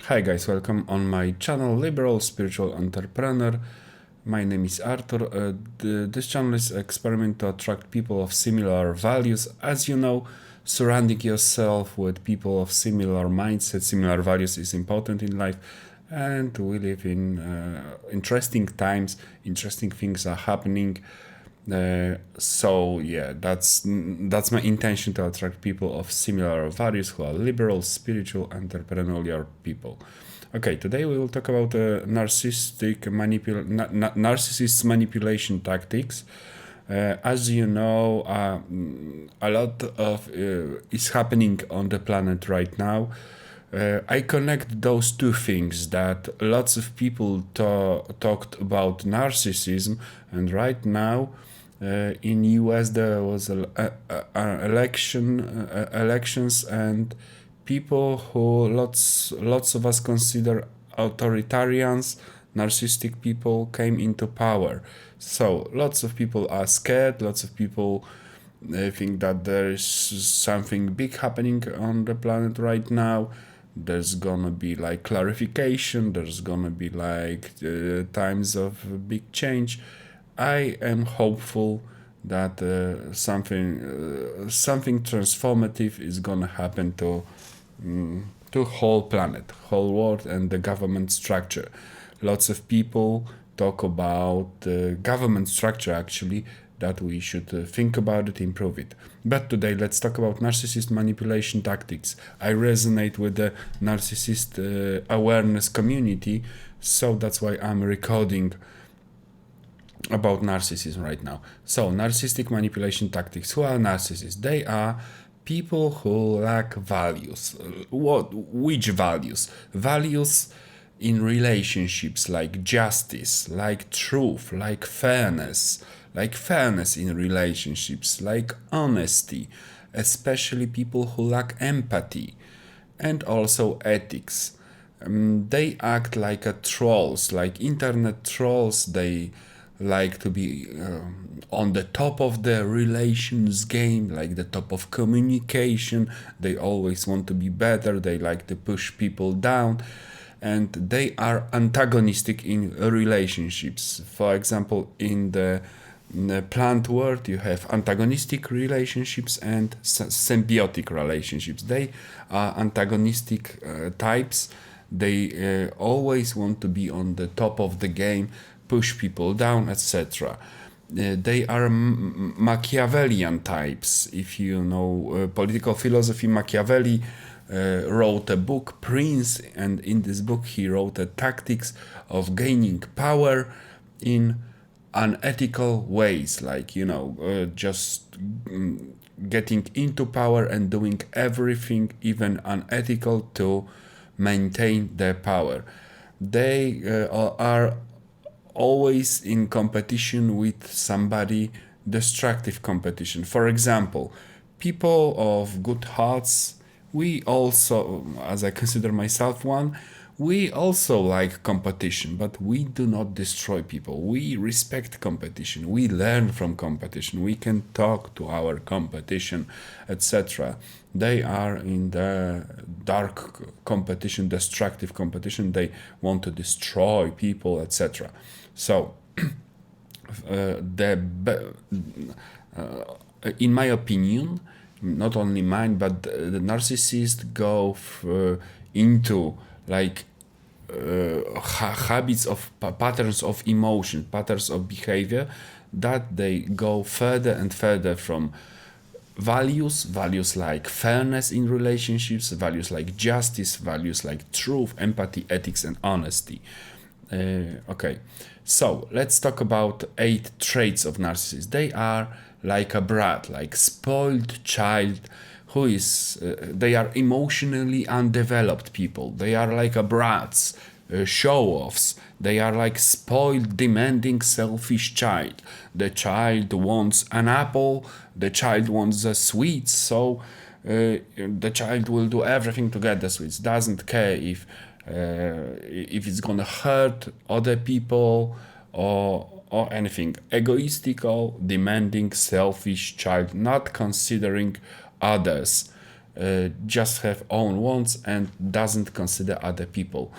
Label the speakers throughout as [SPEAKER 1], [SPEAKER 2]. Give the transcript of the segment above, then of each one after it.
[SPEAKER 1] Hi guys, welcome on my channel Liberal Spiritual Entrepreneur. My name is Arthur. This channel is an experiment to attract people of similar values. As you know, surrounding yourself with people of similar mindset, similar values is important in life. And we live in interesting times, interesting things are happening. So yeah, that's my intention, to attract people of similar values who are liberal, spiritual, entrepreneurial people. Okay, today we will talk about narcissist manipulation tactics. As you know, a lot of is happening on the planet right now. I connect those two things, that lots of people talked about narcissism, and right now in US there was elections, and people who lots of us consider authoritarians, narcissistic people, came into power. So lots of people are scared. Lots of people think that there is something big happening on the planet right now. There's gonna be like clarification. There's gonna be like times of big change. I am hopeful that something transformative is gonna happen to whole planet, whole world, and the government structure. Lots of people talk about the government structure, actually, that we should think about it, improve it. But today let's talk about narcissist manipulation tactics. I resonate with the narcissist awareness community, so that's why I'm recording about narcissism right now. So, narcissistic manipulation tactics. Who are narcissists? They are people who lack values. Which values? Values in relationships, like justice, like truth, like fairness in relationships, like honesty, especially people who lack empathy, and also ethics. They act like trolls, like internet trolls. They like to be on the top of the relations game, like the top of communication. They always want to be better. They like to push people down, and they are antagonistic in relationships. For example, in the plant world, you have antagonistic relationships and symbiotic relationships. They are antagonistic types. They always want to be on the top of the game, push people down, etc. They are Machiavellian types. If you know political philosophy, Machiavelli wrote a book, Prince, and in this book he wrote a tactics of gaining power in unethical ways, like just getting into power and doing everything, even unethical, to maintain their power. They are always in competition with somebody, destructive competition. For example, people of good hearts, we also, as I consider myself one, we also like competition, but we do not destroy people. We respect competition. We learn from competition. We can talk to our competition, etc. They are in the dark competition, destructive competition. They want to destroy people, etc. So, in my opinion, not only mine, but the narcissists go into like habits of patterns of emotion, patterns of behavior, that they go further and further from values like fairness in relationships, values like justice, values like truth, empathy, ethics, and honesty. Okay, so let's talk about 8 traits of narcissists. They are like a brat, like spoiled child who is, they are emotionally undeveloped people. They are like a brats, show-offs. They are like spoiled, demanding, selfish child. The child wants an apple, the child wants the sweets, so the child will do everything to get the sweets. Doesn't care if it's gonna hurt other people or anything. Egoistical, demanding, selfish child, not considering others. just have own wants and doesn't consider other people.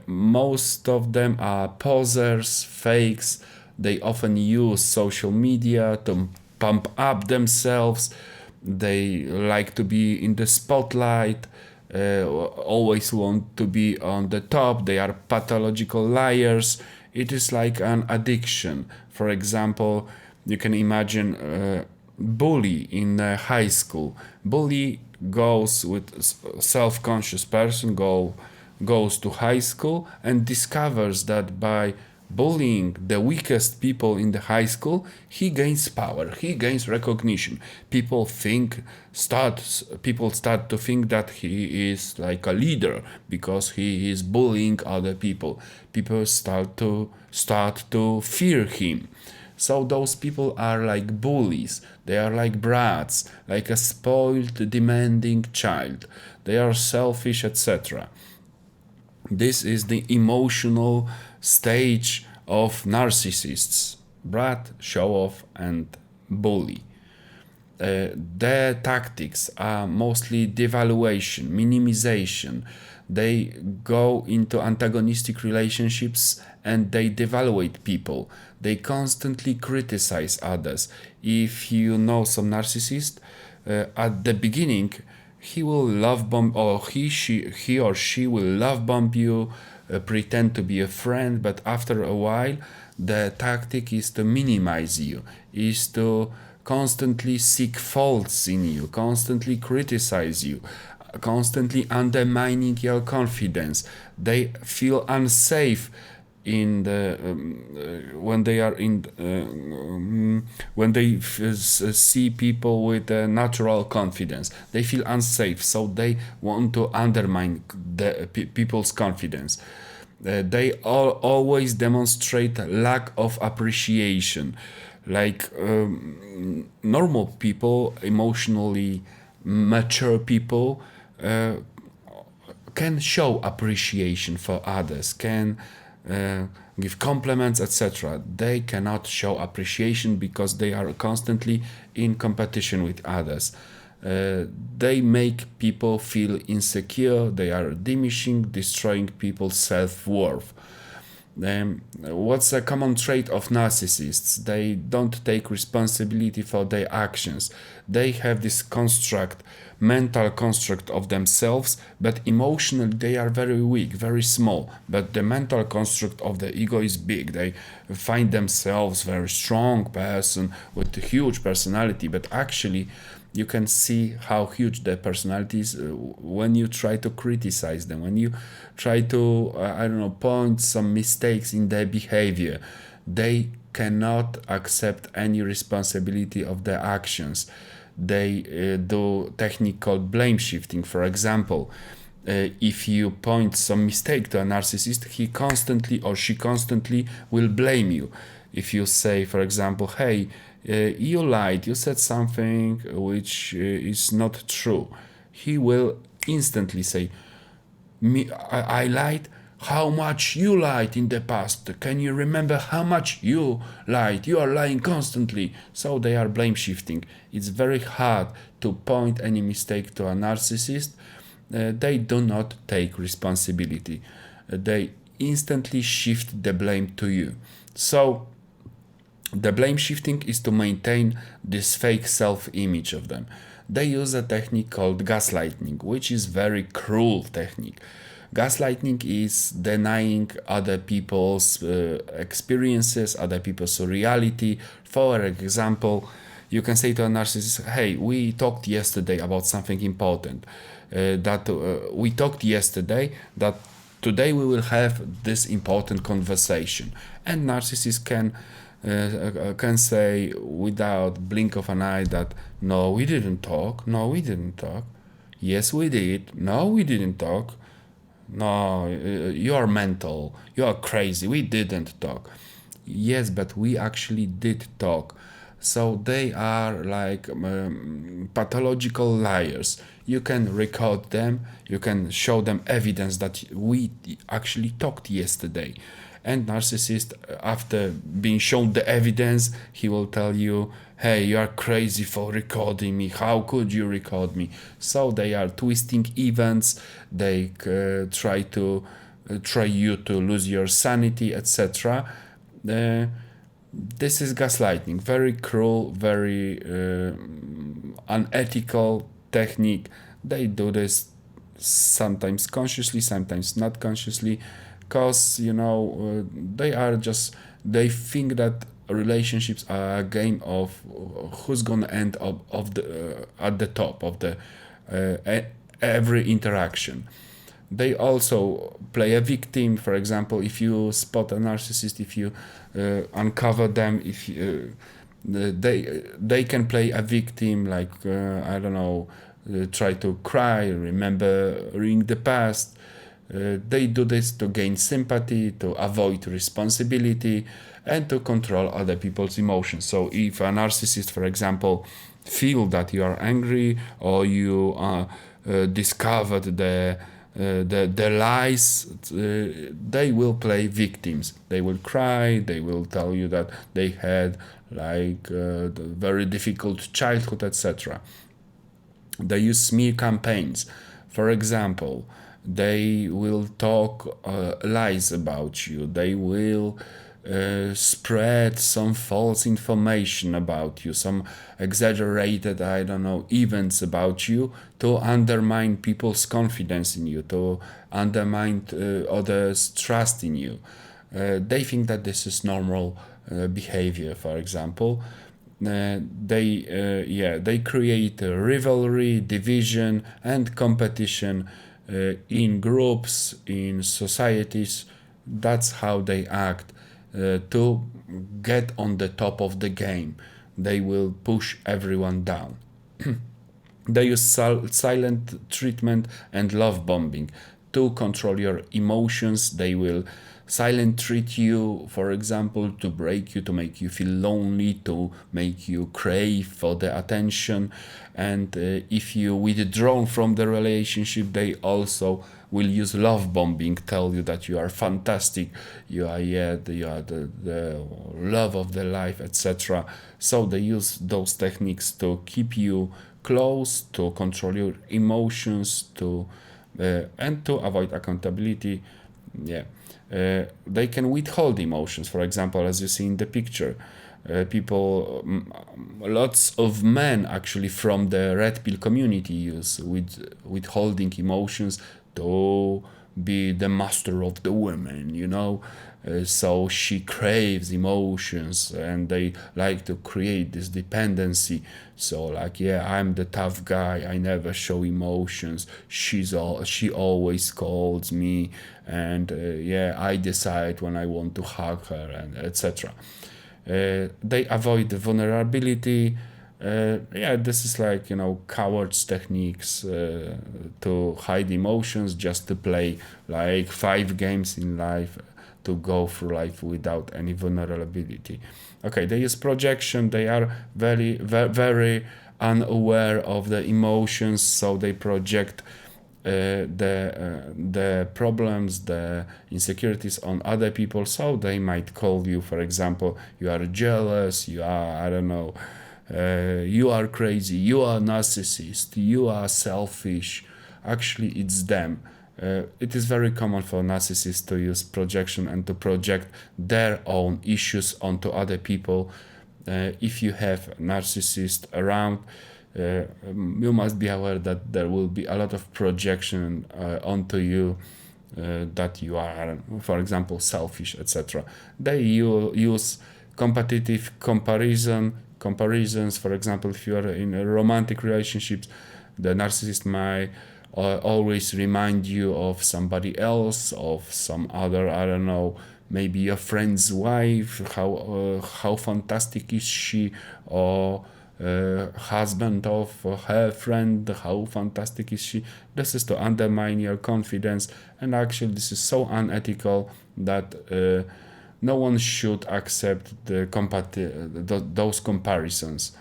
[SPEAKER 1] Most of them are posers, fakes. They often use social media to pump up themselves. They like to be in the spotlight, always want to be on the top. They are pathological liars. It is like an addiction. For example, you can imagine a bully in high school. Bully goes with self-conscious person, goes to high school and discovers that by bullying the weakest people in the high school, he gains power, he gains recognition. People start to think that he is like a leader because he is bullying other people. People start to fear him. So those people are like bullies. They are like brats, like a spoiled, demanding child. They are selfish, etc. This is the emotional stage of narcissists: brat, show off, and bully. Their tactics are mostly devaluation, minimization. They go into antagonistic relationships and they devaluate people. They constantly criticize others. If you know some narcissist, at the beginning, he will love bomb, or he or she will love bomb you, pretend to be a friend, but after a while, the tactic is to minimize you, is to constantly seek faults in you, constantly criticize you, constantly undermining your confidence. They feel unsafe in the when they are in when they see people with natural confidence. They feel unsafe, so they want to undermine the people's confidence. They always demonstrate lack of appreciation, like normal people, emotionally mature people, can show appreciation for others, can give compliments, etc. They cannot show appreciation because they are constantly in competition with others. They make people feel insecure, they are diminishing, destroying people's self-worth. What's a common trait of narcissists? They don't take responsibility for their actions. They have this mental construct of themselves, but emotionally they are very weak, very small. But the mental construct of the ego is big. They find themselves very strong person with a huge personality, but actually you can see how huge their personality is when you try to criticize them, when you try to, point some mistakes in their behavior. They cannot accept any responsibility of their actions. They do technique called blame shifting. For example, if you point some mistake to a narcissist, he constantly or she constantly will blame you. If you say, for example, hey, you lied, you said something which is not true, he will instantly say, I lied? How much you lied in the past? Can you remember how much you lied? You are lying constantly. So they are blame shifting. It's very hard to point any mistake to a narcissist. They do not take responsibility. They instantly shift the blame to you. So the blame shifting is to maintain this fake self-image of them. They use a technique called gaslighting, which is very cruel technique. Gaslighting is denying other people's experiences, other people's reality. For example, you can say to a narcissist, hey, we talked yesterday about something important. We talked yesterday that today we will have this important conversation. And narcissists can say without blink of an eye that no, we didn't talk. No, we didn't talk. Yes, we did. No, we didn't talk. No, you are mental. You are crazy. We didn't talk. Yes, but we actually did talk. So they are like pathological liars. You can record them. You can show them evidence that we actually talked yesterday. And narcissist, after being shown the evidence, he will tell you, hey, you are crazy for recording me, how could you record me? So they are twisting events, they try you to lose your sanity, etc. This is gaslighting, very cruel, very unethical technique. They do this sometimes consciously, sometimes not consciously, because they think that relationships are a game of who's gonna end up at the top of the every interaction. They also play a victim. For example, if you spot a narcissist, if you uncover them, if you, they can play a victim, like I don't know, try to cry, remembering the past. They do this to gain sympathy, to avoid responsibility, and to control other people's emotions. So if a narcissist, for example, feel that you are angry, or you discovered the lies, they will play victims. They will cry, they will tell you that they had like very difficult childhood, etc. They use smear campaigns. For example, they will talk lies about you. They will spread some false information about you, some exaggerated, I don't know, events about you, to undermine people's confidence in you, to undermine others' trust in you. They think that this is normal behavior, for example. They create a rivalry, division, and competition in groups, in societies. That's how they act to get on the top of the game. They will push everyone down. They use silent treatment and love bombing to control your emotions. They will silent treat you, for example, to break you, to make you feel lonely, to make you crave for the attention. And if you withdraw from the relationship, they also will use love bombing, tell you that you are fantastic, you are the love of the life, etc. So they use those techniques to keep you close, to control your emotions, and to avoid accountability. They can withhold emotions. For example, as you see in the picture, lots of men actually from the red pill community use withholding emotions to be the master of the woman. So she craves emotions, and they like to create this dependency. So like, yeah, I'm the tough guy, I never show emotions, she always calls me, and I decide when I want to hug her, and etc. They avoid the vulnerability. This is like, cowards techniques to hide emotions, just to play like 5 games in life, to go through life without any vulnerability. Okay, they use projection. They are very, very, very unaware of the emotions, so they project the problems, the insecurities on other people. So they might call you, for example, you are jealous, you are, I don't know, you are crazy, you are narcissist, you are selfish. Actually, it's them. It is very common for narcissists to use projection and to project their own issues onto other people. If you have narcissist around, you must be aware that there will be a lot of projection onto you, that you are, for example, selfish, etc. They use competitive comparisons. For example, if you are in a romantic relationships, the narcissist might always remind you of somebody else, of some other, I don't know, maybe your friend's wife, how fantastic is she, or husband of her friend, how fantastic is she. This is to undermine your confidence, and actually this is so unethical that no one should accept those comparisons.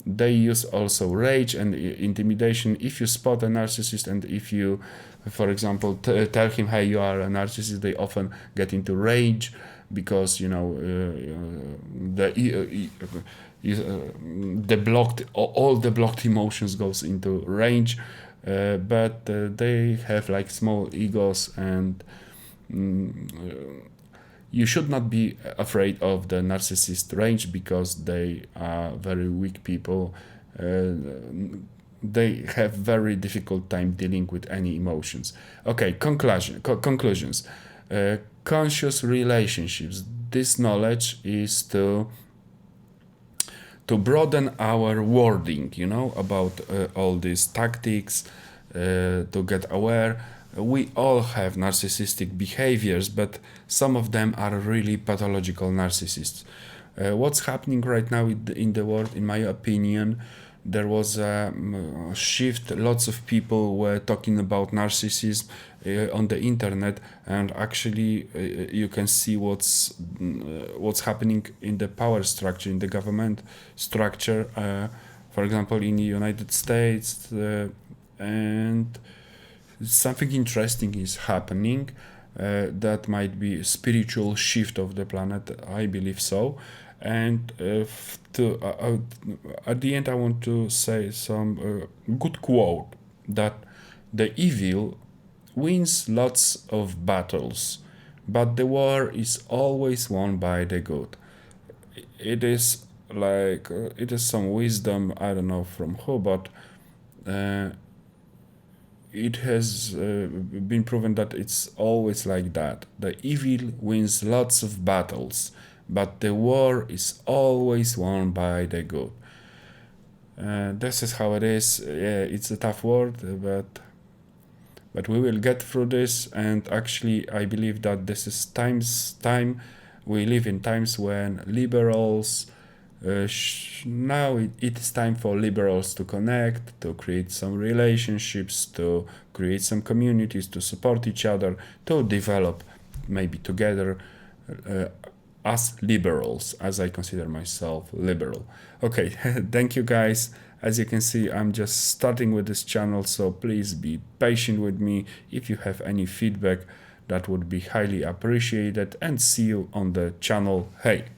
[SPEAKER 1] they use also rage and intimidation. If you spot a narcissist and if you, for example, tell him, hey, you are a narcissist, they often get into rage because, you know, the blocked, all the blocked emotions goes into rage, but they have like small egos, and you should not be afraid of the narcissist range because they are very weak people. They have very difficult time dealing with any emotions. Okay, conclusions. Conscious relationships. This knowledge is to broaden our wording, you know, about all these tactics, to get aware. We all have narcissistic behaviors, but some of them are really pathological narcissists. What's happening right now in the world, in my opinion, there was a shift. Lots of people were talking about narcissism on the internet, and actually you can see what's happening in the power structure, in the government structure, for example, in the United States, and something interesting is happening. That might be a spiritual shift of the planet. I believe so. And at the end, I want to say some good quote that the evil wins lots of battles, but the war is always won by the good. It is like it is some wisdom. I don't know from who, but it has been proven that it's always like that. The evil wins lots of battles, but the war is always won by the good. This is how it is. Yeah, it's a tough word, but we will get through this. And actually, I believe that this is time. We live in times when liberals. Now it is time for liberals to connect, to create some relationships, to create some communities, to support each other, to develop maybe together as liberals, as I consider myself liberal. Okay, thank you guys. As you can see, I'm just starting with this channel, so please be patient with me. If you have any feedback, that would be highly appreciated, and see you on the channel. Hey!